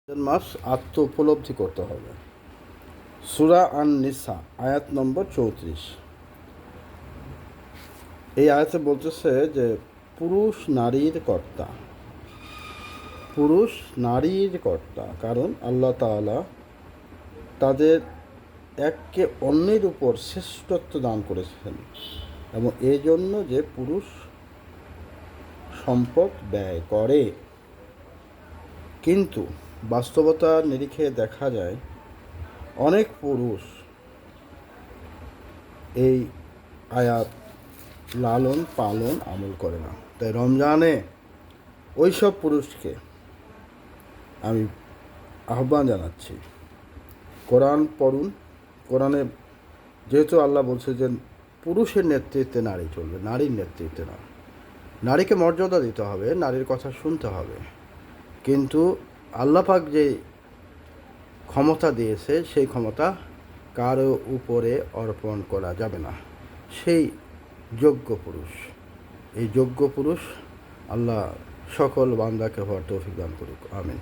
মাস আত্ম উপলব্ধি করতে হবে। সূরা আন-নিসা আয়াত নম্বর 34। এই আয়াতে বলতেছে যে পুরুষ নারীর কর্তা, পুরুষ নারীর কর্তা, কারণ আল্লাহ তাআলা তাদের এককে অন্যের উপর শ্রেষ্ঠত্ব দান করেছেন এবং এই জন্য যে পুরুষ সম্পদ ব্যয় করে। কিন্তু বাস্তবতার নিরিখে দেখা যায় অনেক পুরুষ এই আয়াত লালন পালন আমল করে না। তাই রমজানে ওই সব পুরুষকে আমি আহ্বান জানাচ্ছি, কোরআন পড়ুন। কোরআনে যেহেতু আল্লাহ বলছে যে পুরুষের নেতৃত্বে নারী চলবে, নারীর নেতৃত্বে না। নারীকে মর্যাদা দিতে হবে, নারীর কথা শুনতে হবে, কিন্তু আল্লাহ পাক যে ক্ষমতা দিয়েছে সেই ক্ষমতা কারো উপরে অর্পণ করা যাবে না। সেই যোগ্য পুরুষ, এই যোগ্য পুরুষ আল্লাহ সকল বান্দাকে হওয়ার তৌফিক দান করুক। আমিন।